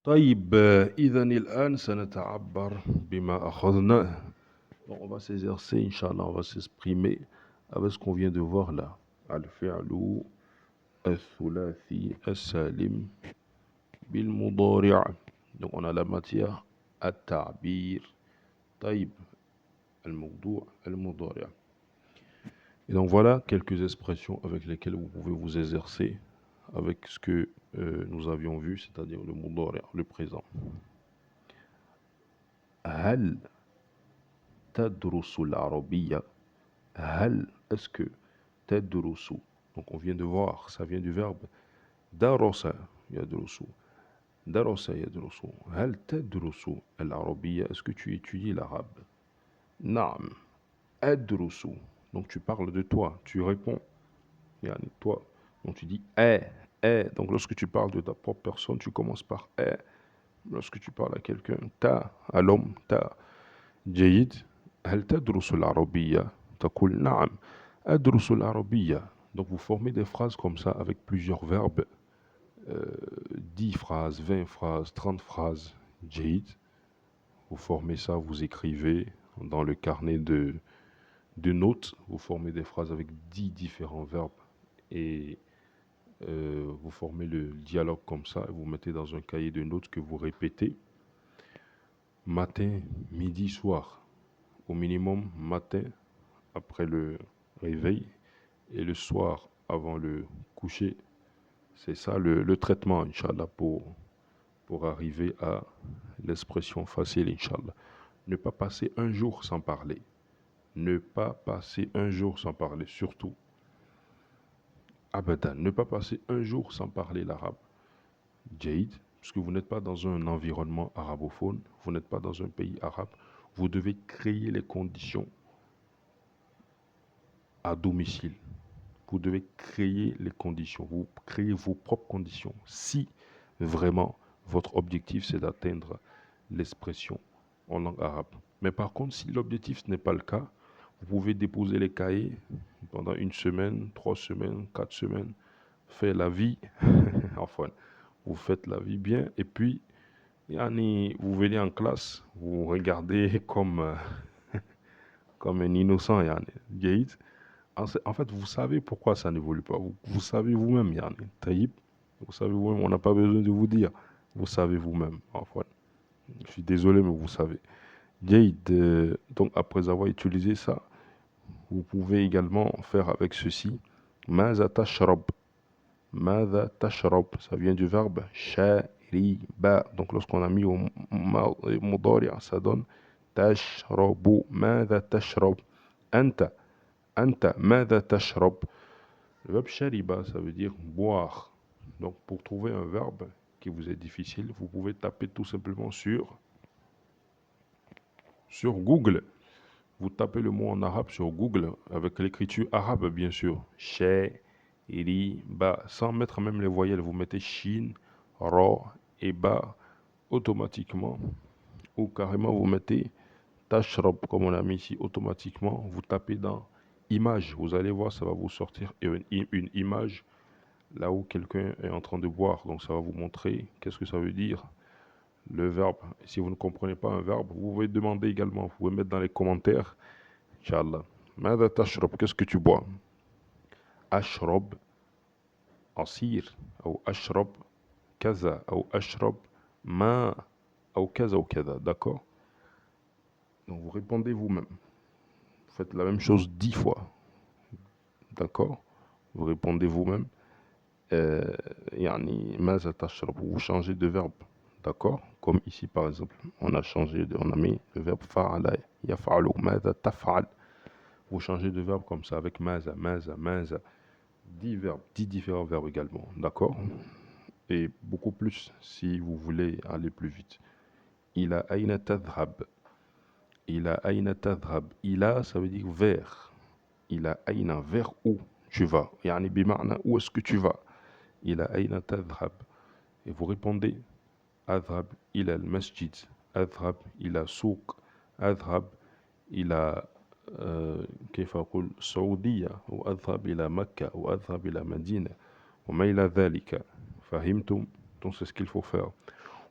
طيب إذا الآن سنتعبر بما أخذناه. Donc on va s'exercer, Inch'Allah, on va s'exprimer avec ce qu'on vient de voir là. Al-fi'lu al-thulathi al-salim bil-mudari'. Donc on a la matière at-ta'bir. طيب al-mawdu' al-mudari'. Et donc voilà quelques expressions avec lesquelles vous pouvez vous exercer avec ce que nous avions vu, c'est-à-dire le mudari', le présent. هل تدرس العربية. هل, est-ce que, تدرس. Donc on vient de voir, ça vient du verbe درس يدرس. درس يدرس. هل تدرس العربية. Est-ce que tu étudies l'arabe. نعم أدرس. Donc tu parles de toi, tu réponds. Yani toi. Donc tu dis est. Donc lorsque tu parles de ta propre personne, tu commences par est. Lorsque tu parles à quelqu'un, ta, à l'homme, ta. جيد. هل تدرس العربية. تقول نعم أدرس العربية. Donc vous formez des phrases comme ça avec plusieurs verbes. 10 phrases, 20 phrases, 30 phrases. جيد. Vous formez ça, vous écrivez dans le carnet de notes. Vous formez des phrases avec 10 différents verbes. Et vous formez le dialogue comme ça. Et vous mettez dans un cahier de notes que vous répétez. Matin, midi, soir. Au minimum, matin, après le réveil, et le soir avant le coucher. C'est ça le traitement, Inch'Allah, pour arriver à l'expression facile, Inch'Allah. Ne pas passer un jour sans parler. Ne pas passer un jour sans parler, surtout. Abadan, ne pas passer un jour sans parler l'arabe. Jaïd, puisque vous n'êtes pas dans un environnement arabophone, vous n'êtes pas dans un pays arabe, vous devez créer les conditions à domicile. Vous devez créer les conditions, vous créez vos propres conditions. Si vraiment votre objectif c'est d'atteindre l'expression en langue arabe. Mais par contre, si l'objectif ce n'est pas le cas, vous pouvez déposer les cahiers pendant 1 semaine, 3 semaines, 4 semaines, faire la vie, enfin, vous faites la vie bien, et puis, yani, vous venez en classe, vous regardez comme un innocent, yani. En fait, vous savez pourquoi ça n'évolue pas. Vous savez vous-même, yani. Taïb, vous savez vous-même, on n'a pas besoin de vous dire. Vous savez vous-même, enfin. Je suis désolé, mais vous savez. Jaïd, donc après avoir utilisé ça, vous pouvez également faire avec ceci. Maza tashrab. Maza tashrab. Ça vient du verbe shariba. Donc lorsqu'on a mis au mudari, ça donne tashrabu. Maza tashrab. Anta. Anta. Maza tashrab. Le verbe shariba, ça veut dire boire. Donc pour trouver un verbe qui vous est difficile, vous pouvez taper tout simplement sur Google. Vous tapez le mot en arabe sur Google, avec l'écriture arabe bien sûr. Ba, sans mettre même les voyelles. Vous mettez shin, ra et ba automatiquement. Ou carrément vous mettez tashrab, comme on a mis ici, automatiquement. Vous tapez dans image. Vous allez voir, ça va vous sortir une image là où quelqu'un est en train de boire. Donc ça va vous montrer qu'est-ce que ça veut dire. Le verbe. Si vous ne comprenez pas un verbe, vous pouvez demander également. Vous pouvez mettre dans les commentaires. Inch'Allah. Mada tashrab, qu'est-ce que tu bois? Ashrab, asir, ou ashrab, kaza, ou ashrab, ma, ou kaza ou kaza. D'accord? Donc vous répondez vous-même. Vous faites la même chose 10 fois. D'accord? Vous répondez vous-même. Yani, mada tashrab, vous changez de verbe. D'accord? Comme ici par exemple, on a mis le verbe fa'ala, yaf'alu, mada taf'al. Vous changez de verbe comme ça avec maza, maza, maza. 10 verbes, 10 différents verbes également. D'accord? Et beaucoup plus si vous voulez aller plus vite. Il a aina tadhab. Il a aina tadhab. Il a, ça veut dire vers. Il a aina, vers où tu vas. Yani bima'na, où est-ce que tu vas? Il a aina tadhab. Et vous répondez أذهب إلى المسجد. أذهب إلى سوق. أذهب إلى كيف أقول السعودية. وأذهب إلى مكة. وأذهب إلى مدينة. وما إلى ذلك. فهمتم؟ Donc c'est ce qu'il faut faire.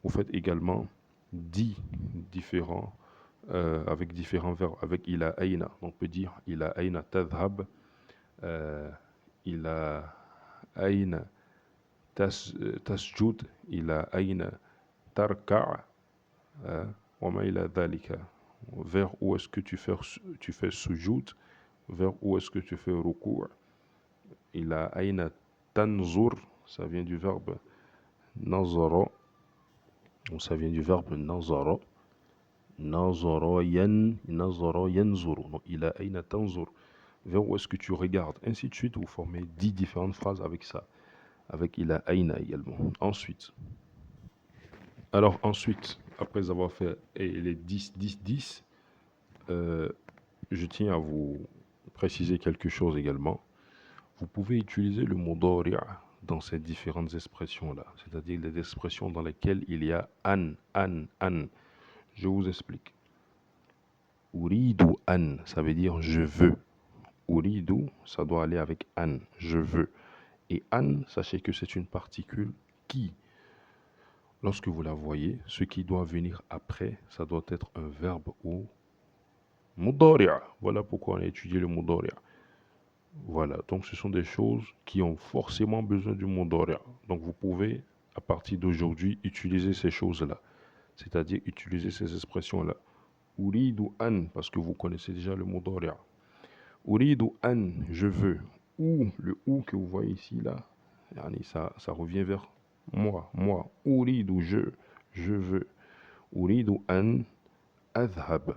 Vous faites également 10 différents avec différents verbes, avec ila aina. On peut dire ila aina tadhhab, ila aina tasjud, ila aina tarka', wa ma ila dhalika. Vers où est-ce que tu fais sujoud, vers où est-ce que tu fais ruku'. Ila aina tanzur, ça vient du verbe nazara, ça vient du verbe nazara. Nazara yanzuru. Donc, ila aina tanzur. Vers où est-ce que tu regardes? Ainsi de suite, vous formez 10 différentes phrases avec ça. Avec ila aina également. Ensuite, après avoir fait les 10, 10, 10, je tiens à vous préciser quelque chose également. Vous pouvez utiliser le mot mudari' dans ces différentes expressions-là, c'est-à-dire les expressions dans lesquelles il y a an. Je vous explique. Uridu an, ça veut dire je veux. Uridu, ça doit aller avec an, je veux. Et an, sachez que c'est une particule qui, lorsque vous la voyez, ce qui doit venir après, ça doit être un verbe ou mudari'. Voilà pourquoi on a étudié le mudari'. Voilà, donc ce sont des choses qui ont forcément besoin du mudari'. Donc vous pouvez, à partir d'aujourd'hui, utiliser ces choses-là, c'est-à-dire utiliser ces expressions-là. Uridu an, parce que vous connaissez déjà le mudari'. Uridu an, je veux. Ou, le ou que vous voyez ici, là, ça revient vers moi. Uridu, je veux. Uridu an adhab,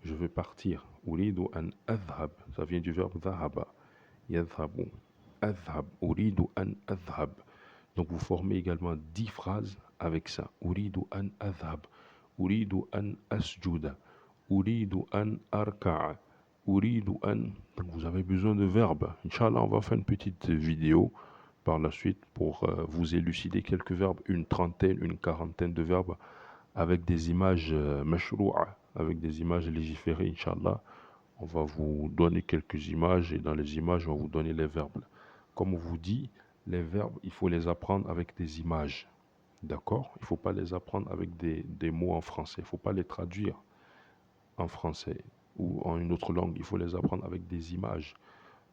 je veux partir. Uridu an adhab, ça vient du verbe dhahaba. Yadhabu, adhab, uridu an adhab. Donc vous formez également 10 phrases avec ça. Uridu an adhab, uridu an asjuda, uridu an arka'a, uridu an. Donc vous avez besoin de verbes. Inch'Allah, on va faire une petite vidéo par la suite pour vous élucider quelques verbes, une trentaine, une quarantaine de verbes avec des images mashrou'a, avec des images légiférées, Inch'Allah. On va vous donner quelques images et dans les images, on va vous donner les verbes. Comme on vous dit, les verbes, il faut les apprendre avec des images. D'accord? Il ne faut pas les apprendre avec des mots en français. Il ne faut pas les traduire en français ou en une autre langue. Il faut les apprendre avec des images.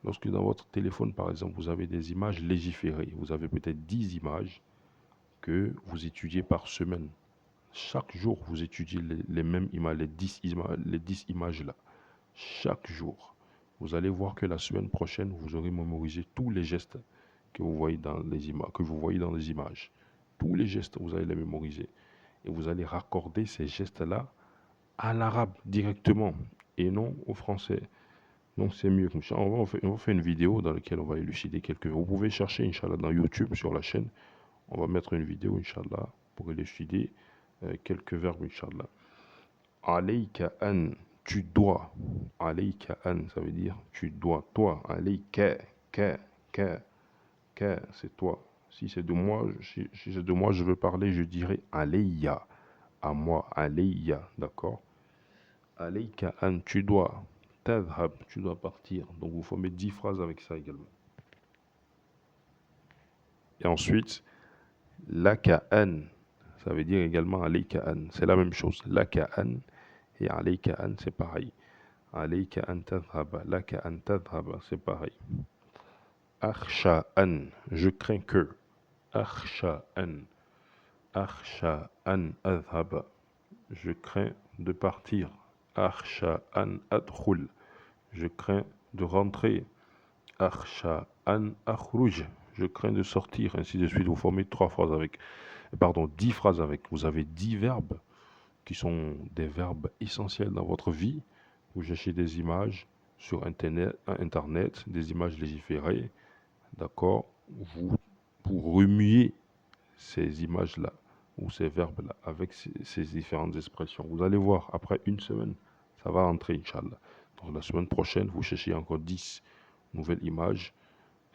Lorsque dans votre téléphone, par exemple, vous avez des images légiférées, vous avez peut-être 10 images que vous étudiez par semaine. Chaque jour, vous étudiez les mêmes images, les 10 images-là. Chaque jour. Vous allez voir que la semaine prochaine, vous aurez mémorisé tous les gestes que vous voyez dans les images. Tous les gestes, vous allez les mémoriser. Et vous allez raccorder ces gestes-là à l'arabe directement et non au français. Donc c'est mieux. On va faire une vidéo dans laquelle on va élucider quelques... Vous pouvez chercher, Inch'Allah, dans YouTube, sur la chaîne. On va mettre une vidéo, Inch'Allah, pour élucider quelques verbes, Inch'Allah. Alayka an, tu dois. Alayka an, ça veut dire tu dois. Toi, alayka, c'est toi. Si c'est de moi, je veux parler, je dirais alayya, à moi, alayya, d'accord? Alayka an, tu dois. Tadhhab, tu dois partir. Donc vous formez 10 phrases avec ça également. Et ensuite, laka an, ça veut dire également alayka an. C'est la même chose. Laka an et alayka an, c'est pareil. Alayka an tadhhaba, laka an tadhhaba, c'est pareil. Akhsha an, je crains que. Akhsha an adhhaba, je crains de partir. Akhsha an adkhul, je crains de rentrer. Akhsha an akhruj, je crains de sortir, ainsi de suite. Vous formez 10 phrases avec. Vous avez 10 verbes qui sont des verbes essentiels dans votre vie. Vous cherchez des images sur Internet, des images légiférées, d'accord? Vous remuez ces images-là ou ces verbes-là avec ces différentes expressions. Vous allez voir, après une semaine, ça va entrer, Inch'Allah. Donc la semaine prochaine, vous cherchez encore 10 nouvelles images,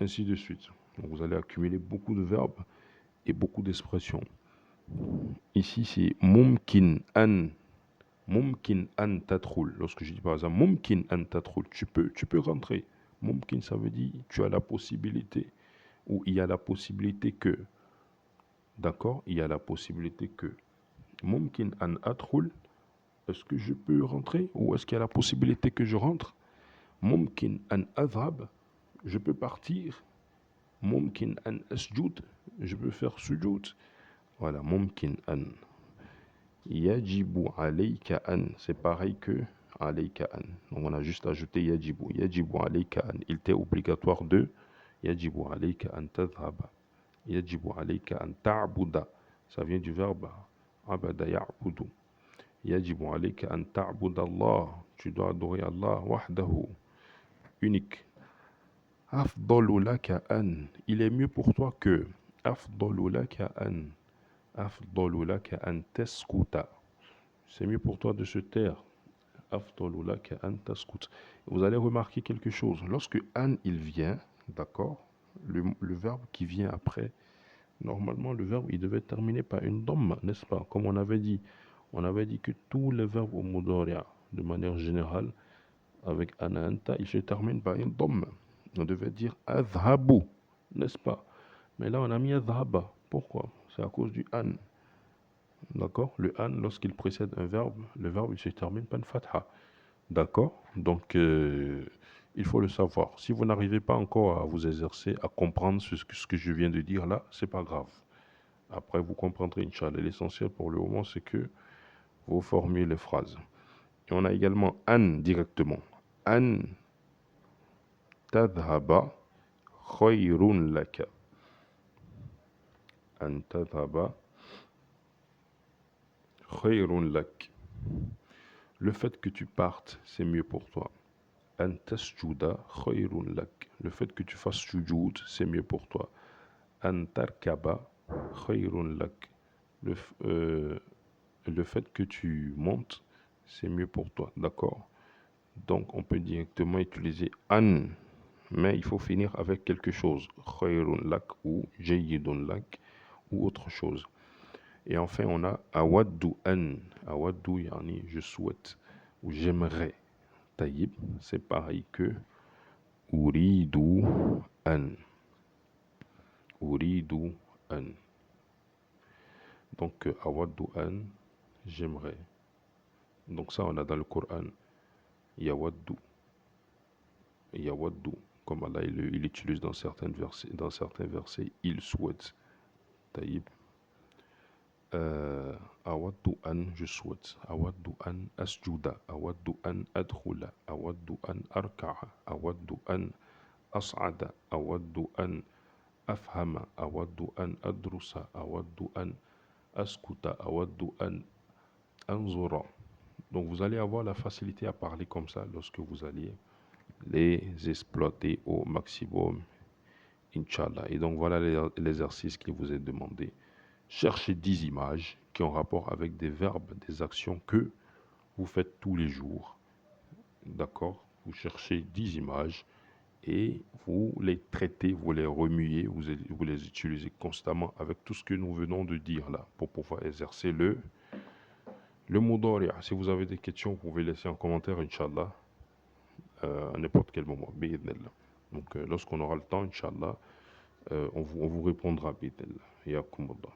ainsi de suite. Donc vous allez accumuler beaucoup de verbes et beaucoup d'expressions. Ici, c'est mumkin an. Mumkin an tadkhul. Lorsque je dis par exemple mumkin an tadkhul, tu peux rentrer. Mumkin, ça veut dire tu as la possibilité, ou il y a la possibilité que. d'accord, il y a la possibilité que mumkin an adkhul, est-ce que je peux rentrer ou est-ce qu'il y a la possibilité que je rentre? Mumkin an adhab, je peux partir. Mumkin an asjud, je peux faire sujud. Voilà, mumkin an. Yajibu alayka an, c'est pareil que alayka an. Donc on a juste ajouté yajibu. Yajibu alayka an, il t'est obligatoire de. Yajibu alayka an tadhhaba. Yajibu alayka an ta'buda. Ça vient du verbe abada ya'budu. Yajibu alayka an ta'buda Allah. Tu dois adorer Allah wahdahu, unique. Afdalu laka an, il est mieux pour toi que. Afdalu laka an. Afdalu laka an taskuta. C'est mieux pour toi de se taire. Afdalu laka an taskut. Vous allez remarquer quelque chose. Lorsque an il vient, d'accord, le verbe qui vient après, normalement le verbe il devait terminer par une dhamma, n'est-ce pas? Comme on avait dit. On avait dit que tous les verbes au mudari'a, de manière générale, avec ana anta, ils se terminent par une dhamma. On devait dire adhabu, n'est-ce pas? Mais là, on a mis adhaba. Pourquoi? C'est à cause du an. D'accord? Le an, lorsqu'il précède un verbe, le verbe il se termine par une fatha. D'accord? Donc, il faut le savoir. Si vous n'arrivez pas encore à vous exercer, à comprendre ce que je viens de dire là, c'est pas grave. Après, vous comprendrez, Inch'Allah. L'essentiel pour le moment, c'est que vous formiez les phrases. Et on a également an directement. An tadhaba khayrun laka. An tadhaba khayrun lak. Le fait que tu partes, c'est mieux pour toi. An tasjuda khayrun lak. Le fait que tu fasses sujud, c'est mieux pour toi. An tarkaba khayrun lak. Le fait que tu montes, c'est mieux pour toi. D'accord? Donc, on peut directement utiliser an, mais il faut finir avec quelque chose. Khayrun lak ou jayyidun lak ou autre chose. Et enfin, on a awaddu an. Awaddu, yani je souhaite ou j'aimerais. Taïb, c'est pareil que uridu an. Uridu an. Donc, awaddu an, j'aimerais. Donc, ça, on a dans le Coran. Yawaddu. Yawaddu. Comme Allah, il utilise dans certains versets, il souhaite. Taïb. Awaddu an, je souhaite. Awaddu an asjuda. Awaddu an adkhula. Awaddu an arka'a. Awaddu an as'ada. Awaddu an afhama. Awaddu an adrusa. Awaddu an askuta. Awaddu an anzura. Donc vous allez avoir la facilité à parler comme ça lorsque vous allez les exploiter au maximum, Inch'Allah. Et donc voilà l'exercice qui vous est demandé. Cherchez 10 images qui ont rapport avec des verbes, des actions que vous faites tous les jours. D'accord? Vous cherchez 10 images et vous les traitez, vous les remuez, vous les utilisez constamment avec tout ce que nous venons de dire là pour pouvoir exercer le mudari'. Si vous avez des questions, vous pouvez laisser en commentaire, Inch'Allah, à n'importe quel moment. Donc lorsqu'on aura le temps, Inch'Allah, on vous répondra. Yakumullah.